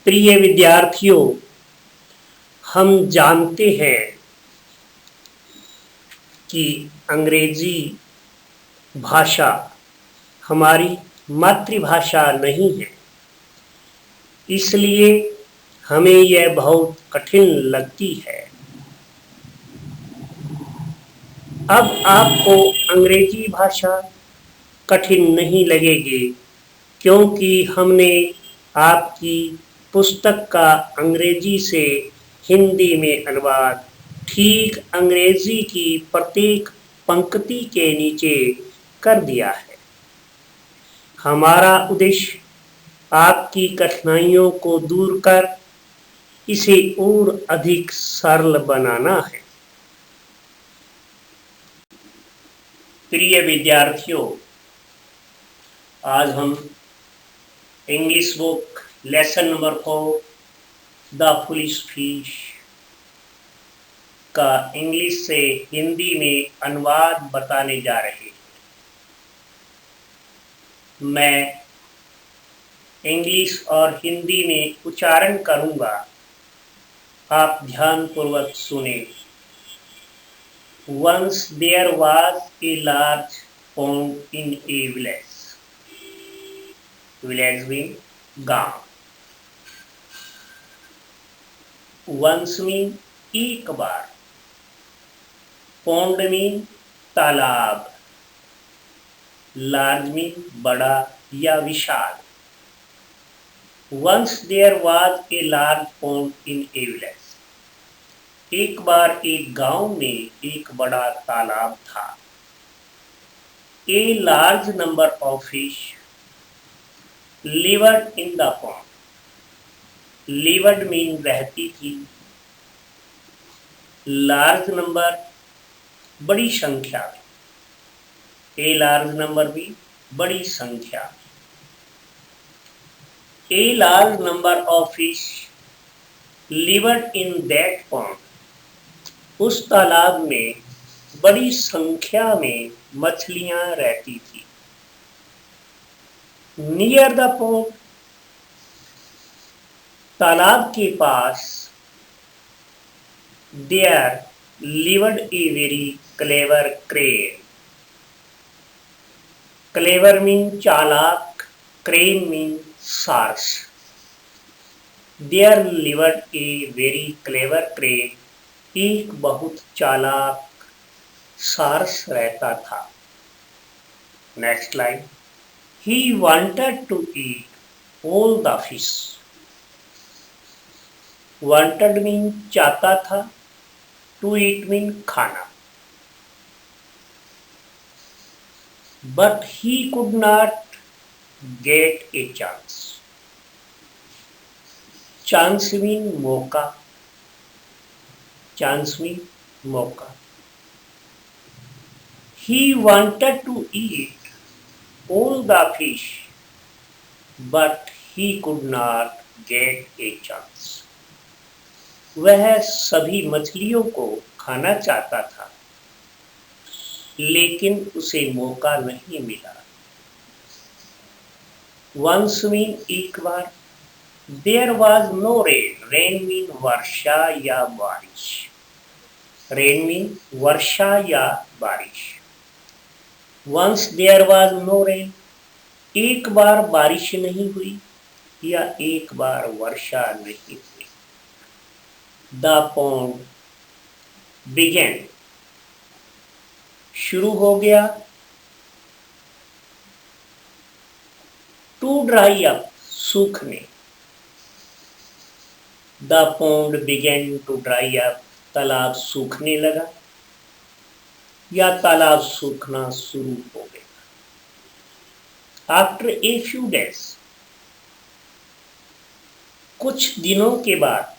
प्रिय विद्यार्थियों, हम जानते हैं कि अंग्रेजी भाषा हमारी मातृभाषा नहीं है, इसलिए हमें यह बहुत कठिन लगती है। अब आपको अंग्रेजी भाषा कठिन नहीं लगेगी, क्योंकि हमने आपकी पुस्तक का अंग्रेजी से हिंदी में अनुवाद ठीक अंग्रेजी की प्रत्येक पंक्ति के नीचे कर दिया है। हमारा उद्देश्य आपकी कठिनाइयों को दूर कर इसे और अधिक सरल बनाना है। प्रिय विद्यार्थियों, आज हम English book lesson number 4 the foolish fish का इंग्लिश से हिंदी में अनुवाद बताने जा रहे हैं। मैं इंग्लिश और हिंदी में उच्चारण करूंगा, आप ध्यानपूर्वक सुने। Once there was a large pond in a village. Village mean गांव। Once mean एक बार। Pond mean तालाब। Large mean बड़ा या विशाल। Once there was a large pond in a village. एक बार एक गांव में एक बड़ा तालाब था। A large number of fish lived in the pond. Lived mean रहती थी। Large number बड़ी संख्या में। A large number भी बड़ी संख्या में। A large number of fish lived in that pond. उस तालाब में बड़ी संख्या में मछलियां रहती थी। नियर द पॉन्ड, तालाब के पास, there lived a very clever crane. Clever mean चालाक, क्रेन मीन सार्स। There lived a very clever crane, एक बहुत चालाक सार्स रहता था। Next line, he wanted to eat all the fish. Wanted mean चाहता था, to eat mean खाना। But he could not get a chance. Chance mean मौका। Chance mean मौका। He wanted to eat all the fish, but he could not get a chance. वह सभी मछलियों को खाना चाहता था, लेकिन उसे मौका नहीं मिला। Once mean एक बार। There was no rain. Rain mean वर्षा या बारिश। Rain mean वर्षा या बारिश। Once there was no rain. एक बार बारिश नहीं हुई या एक बार वर्षा नहीं हुई। The pond began, शुरू हो गया। To dry up, सूखने। The pond began to dry up, तालाब सूखने लगा या तालाब सूखना शुरू हो गया। After a few days, कुछ दिनों के बाद।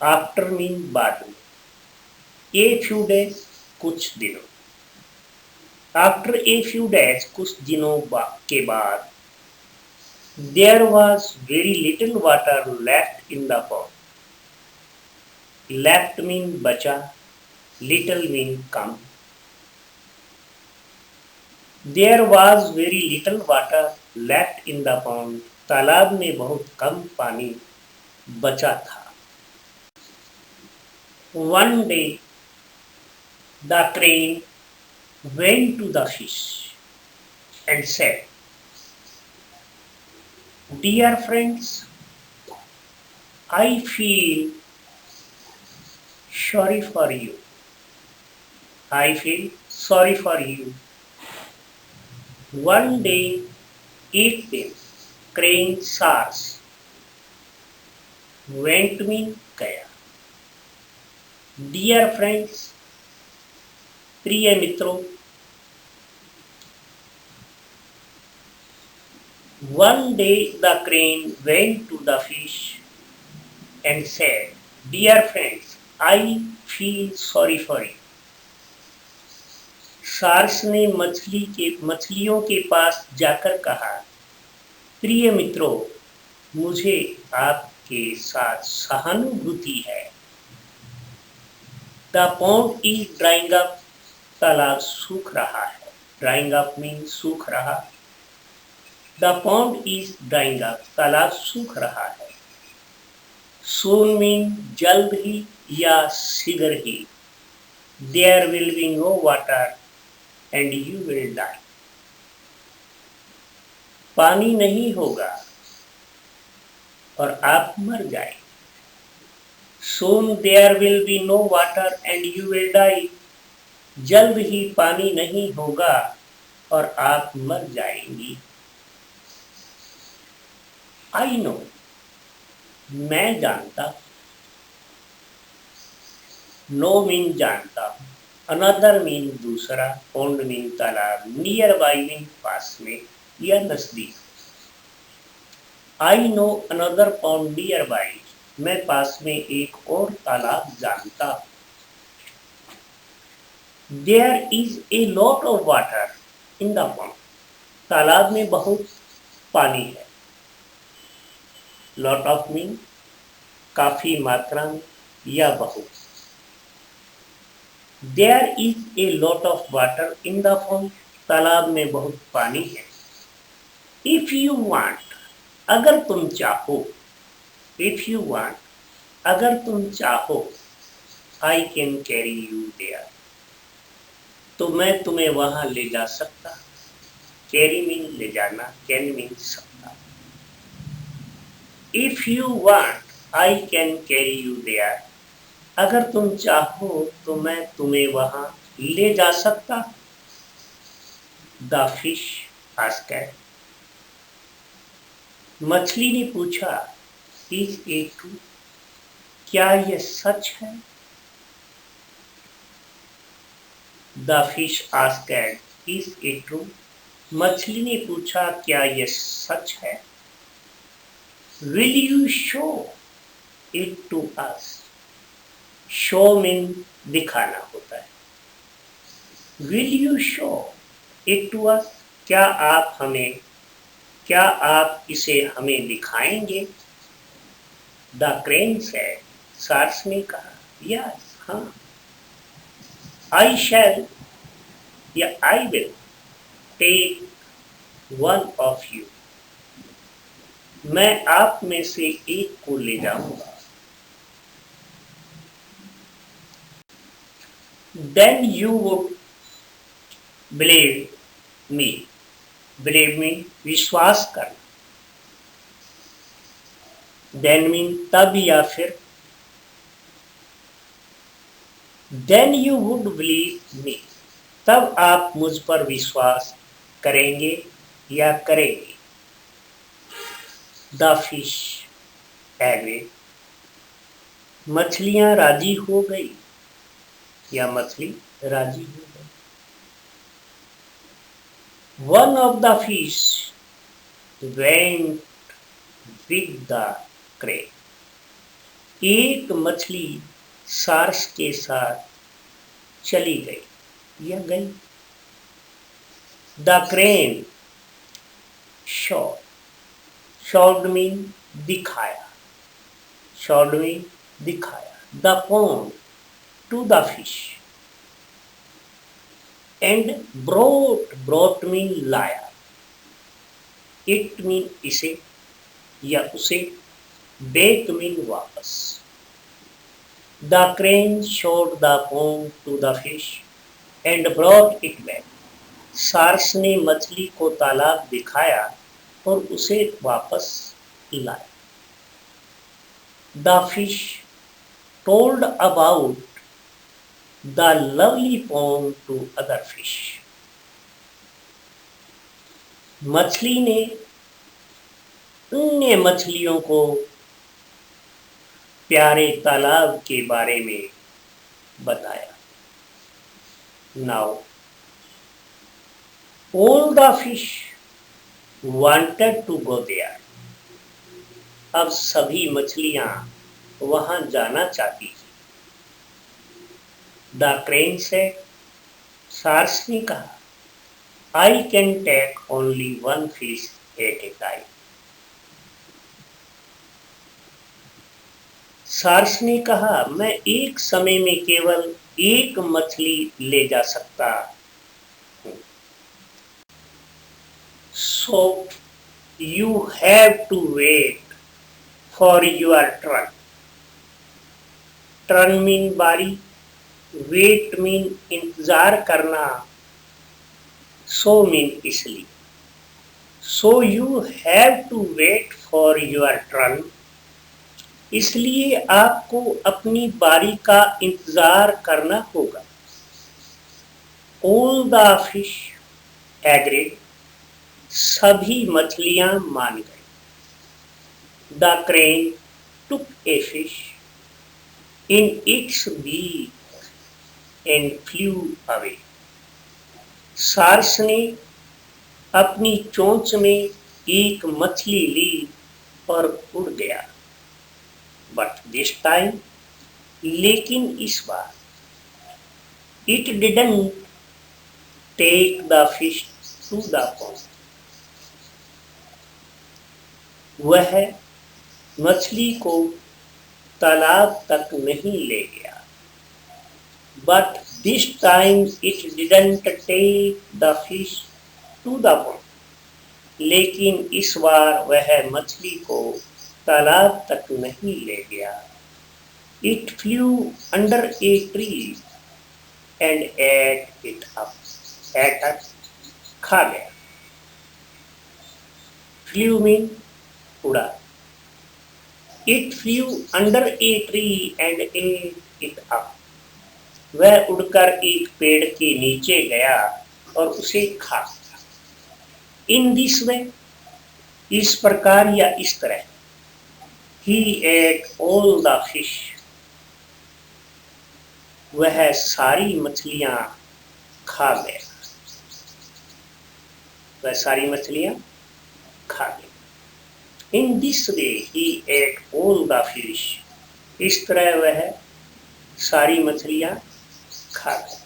After mean बाद में। A few days कुछ दिनों। After a few days कुछ दिनों के बाद, there was very little water left in the pond. Left mean बचा, little mean कम। There was very little water left in the pond, तालाब में बहुत कम पानी बचा था। One day the crane went to the fish and said, dear friends, I feel sorry for you. I feel sorry for you. One day, eat them. Crane SARS. Went में गया। Dear friends, प्रिय मित्रों, one day the crane went to the fish and said, dear friends, I feel sorry for you. सार्स ने मछलियों के पास जाकर कहा, प्रिय मित्रों, मुझे आपके साथ सहानुभूति है। The pond is drawing up, तालाब सूख रहा है। ड्राइंग अप मीन सूख रहा। The pond is drawing up, तालाब सूख रहा है। सून मीन जल्द ही या शीघ्र ही। There will be no water and you will die, पानी नहीं होगा और आप मर जाएंगे। Soon there will be no water and you will die, जल्द ही पानी नहीं होगा और आप मर जाएंगी। I know, मैं जानता। No मीन जानता हूँ, another मीन दूसरा, pond मीन तालाब, nearby मीन पास में या नजदीक। I know another pond nearby, मैं पास में एक और तालाब जानता। There is a lot of water in the pond, तालाब में बहुत पानी है। Lot of मीन काफी मात्रा में या बहुत। There is a lot of water in the pond, तालाब में बहुत पानी है। If you want, अगर तुम चाहो। If you want, अगर तुम चाहो, I can carry you there, तो मैं तुम्हें वहां ले जा सकता। Carry मीन ले जाना, can मीन सकता। If you want, I can carry you there, अगर तुम चाहो तो मैं तुम्हें वहां ले जा सकता। The fish asked, मछली ने पूछा, Is it true, क्या यह सच है? The fish asked, Is it true, मछली ने पूछा, क्या यह सच है? Will you show it to us, show mean दिखाना होता है। Will you show it to us, क्या आप इसे हमें दिखाएंगे? The crane said, सार्स ने कहा, yes, हाँ। I shall या I will take one of you, मैं आप में से एक को ले जाऊंगा। Then you would believe me, believe me विश्वास करना। Then मीन तब या फिर। Then you would believe me, तब आप मुझ पर विश्वास करेंगे या करेंगे। The fish agreed, मछलियां राजी हो गई या मछली राजी हो गई। One of the fish went with the crane, एक मछली सार्स के साथ चली गई या गई। The crane showed, showed mean दिखाया, showed मीन दिखाया। The pond to the fish, and brought mean लाया, इट मीन इसे या उसे, बैक मीन वापस। The crane showed the pond to the fish and brought it back. सार्स ने मछली को तालाब दिखाया और उसे वापस लाया। The fish told about the lovely pond to other fish. मछली ने अन्य मछलियों को प्यारे तालाब के बारे में बताया। Now all the fish wanted to go there. अब सभी मछलियां वहां जाना चाहती थी। द क्रेन से, सार्स ने कहा, I can take only one fish at a time. सार्स ने कहा, मैं एक समय में केवल एक मछली ले जा सकता हूं। So you have to wait for your turn. Turn mean बारी, वेट मीन इंतजार करना, सो मीन इसलिए। So you have to wait for your turn, इसलिए आपको अपनी बारी का इंतजार करना होगा। All the fish agreed. सभी मछलियां मान गई। The crane took a fish in its beak and flew away. सार्स ने अपनी चोंच में एक मछली ली और उड़ गया। बट दिस टाइम, लेकिन इस बार, it didn't take the fish to the pond. वह मछली को तालाब तक नहीं ले गया। But this time it didn't take the fish to the pond. लेकिन इस बार वह मछली को तालाब तक नहीं ले गया। It flew under a tree and ate it up. Ate up, खा गया। फ्लू मीन उड़ा। It flew under a tree and ate it up. वह उड़कर एक पेड़ के नीचे गया और उसे खा गया। इन दिस वे, इस प्रकार या इस तरह, he ate all the fish। वह सारी मछलियां खा गया। वह सारी मछलियां खा गई। In this way he ate all the fish। इस तरह वह सारी मछलियां खा गई।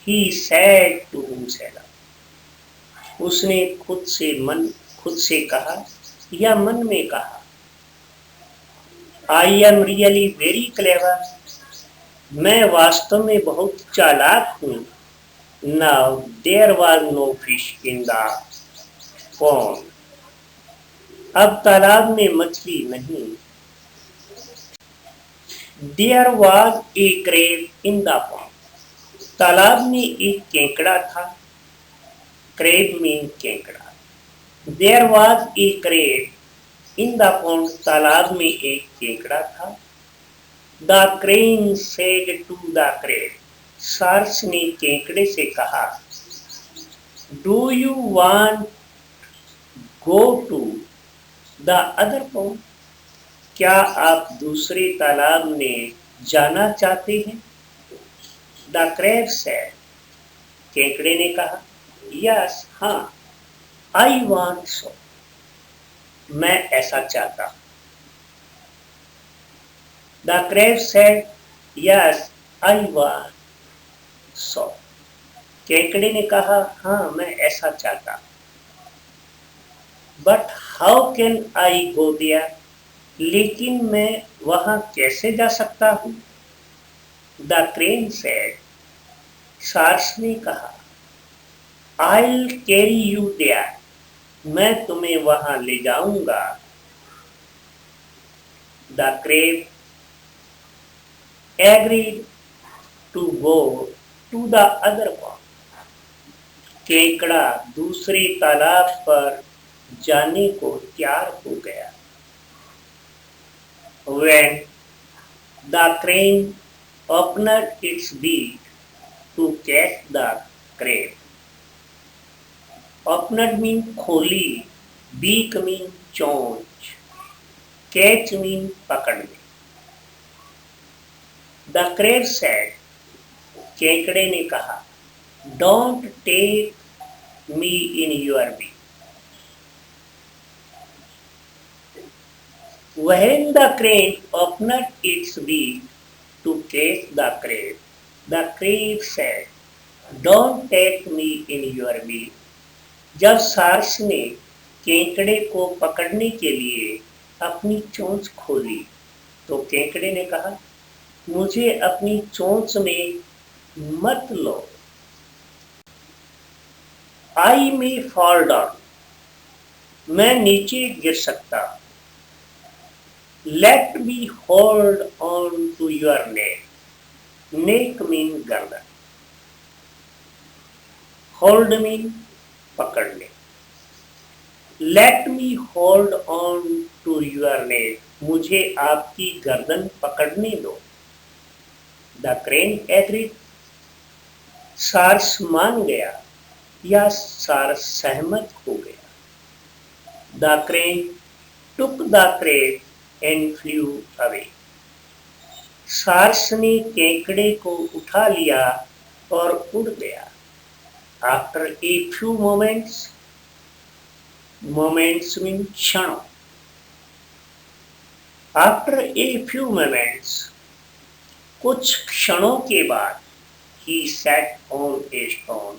he said to himself। उसने खुद से कहा या मन में कहा, I am really very clever। मैं वास्तव में बहुत चालाक हूँ। Now there was no fish in the pond। अब तालाब में मछली नहीं। There was a crab in the pond। तालाब में एक केकड़ा था। Crab mean केकड़ा। There was a crab in the pond. तालाब में एक केकड़ा था। The crane said to the crane. सार्स ने केकड़े से कहा, do you want go to the other pond. क्या आप दूसरे तालाब में जाना चाहते हैं। The crab said. केकड़े ने कहा, यस, हाँ, आई वांट सो। मैं ऐसा चाहता। The crab said, yes, I want so. केकड़े ने कहा, हाँ, मैं ऐसा चाहता। But how can I go there. लेकिन मैं वहां कैसे जा सकता हूं। द क्रेन सेड, सार्स ने कहा, I'll carry you there. मैं तुम्हें वहां ले जाऊंगा। The crab agreed to go to the other pond. केकड़ा दूसरे तालाब पर जाने को तैयार हो गया। When the crane opened its beak to catch the crab. Opened mean खोली, beak mean चोंच, catch mean पकड़ने। The crab said, केकड़े ने कहा, Don't take me in your beak. When the crane opened its beak to catch the crab said, Don't take me in your beak. जब SARS ने केकड़े को पकड़ने के लिए अपनी चोंच खोली तो केकड़े ने कहा, मुझे अपनी चोंच में मत लो। I may fall down. मैं नीचे गिर सकता। Let me hold on to your neck. Neck mean गर्दन। Hold mean पकड़ने। Let me hold on to your neck. मुझे आपकी गर्दन पकड़ने दो। The crane agreed. सार्स मान गया या सार्स सहमत हो गया। The crane took the crab and flew away. सार्स ने केकड़े को उठा लिया और उड़ गया। After a few moments mean क्षणों। After a few moments, कुछ क्षणों के बाद, he sat on a stone.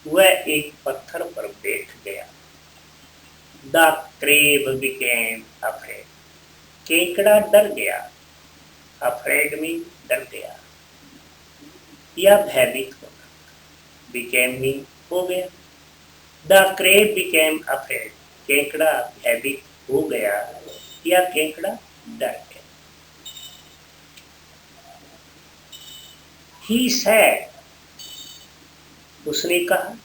वह एक पत्थर पर बैठ गया। The crab became afraid. केकड़ा डर गया। Afraid में डर गया या भयभीत होना। Became में हो गया। The crab became afraid. केकड़ा भयभीत हो गया या केकड़ा डर गया। He said, उसने कहा,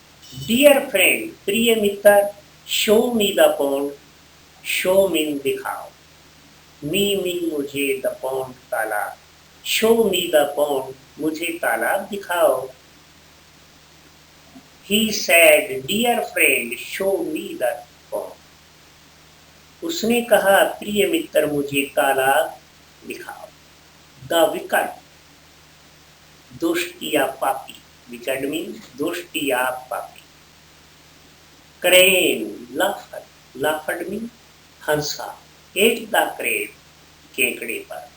Dear friend, प्रिय मित्र, show me the pond. Show mean दिखाओ। Me mean मुझे, the pond तालाब। Show me the pond, मुझे तालाब दिखाओ। He said, Dear friend, show me the pond. उसने कहा, प्रिय मित्र, मुझे तालाब दिखाओ। The wicked, दुष्ट या पापी। Wicked means दुष्ट या पापी। Crane, laughed means Hansa. Ate the crab, केकड़े पर।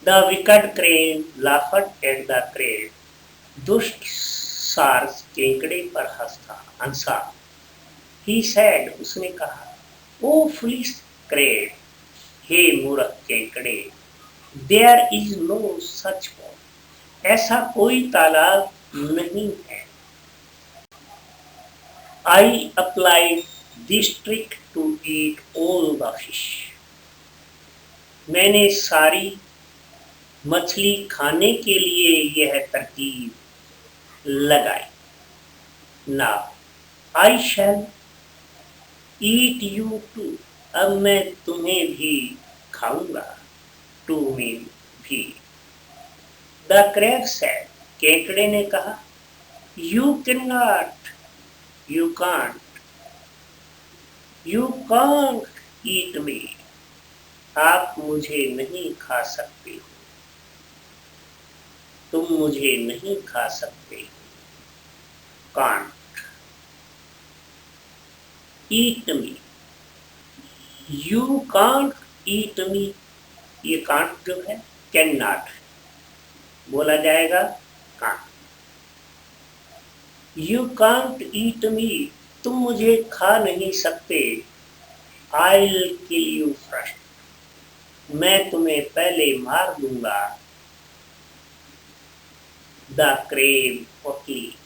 The wicked crane laughed at the crab. दुष्ट सार्स केकड़े पर हंसा। He said, उसने कहा, Oh foolish crab, हे मूर्ख केकड़े, there is no such pond. ऐसा कोई तालाब नहीं है। I applied this trick to eat all the fish. मैंने सारी मछली खाने के लिए यह तरकीब लगाई। Now I shall eat you too. अब मैं तुम्हें भी खाऊंगा। To mean भी। The crab said, केकड़े ने कहा, You cannot, you can't, you can't eat me. आप मुझे नहीं खा सकते हो। तुम मुझे नहीं खा सकते हो। Can't. Eat me. You can't eat me. ये can't जो है cannot बोला जाएगा can't. You can't eat me. तुम मुझे खा नहीं सकते। I'll kill you first. मैं तुम्हें पहले मार दूंगा। The crane quickly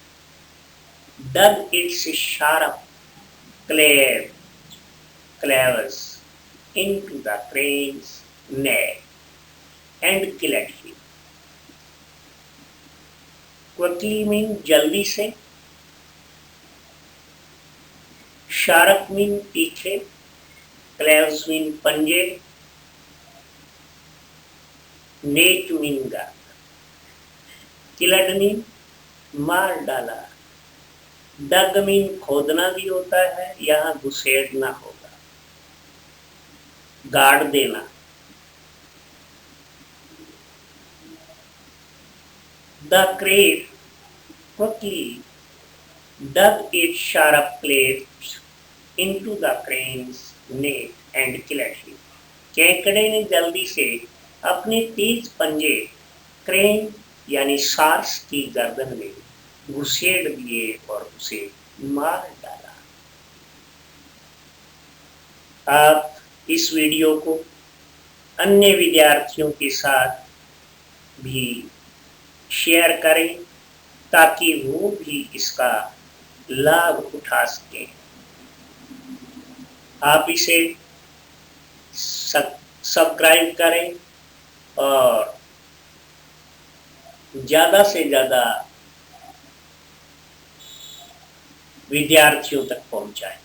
dug its sharp claws into the crane's neck and killed him. Quickly means जल्दी से, sharp means तीखे, claws means पंजे, neck means गर्दन, killed means मार डाला, dug means खोदना भी होता है, यहाँ घुसेड़ना होगा, गाड़ देना. The crane quickly dug its sharp claws into the crane's neck and killed him. केकड़े ने जल्दी से अपने तेज पंजे क्रेन यानी सार्स की गर्दन में घुसेड़ दिए और उसे मार डाला. आप इस वीडियो को अन्य विद्यार्थियों के साथ भी शेयर करें ताकि वो भी इसका लाभ उठा सकें. आप इसे सब्सक्राइब करें और ज़्यादा से ज़्यादा विद्यार्थियों तक पहुंचाएं.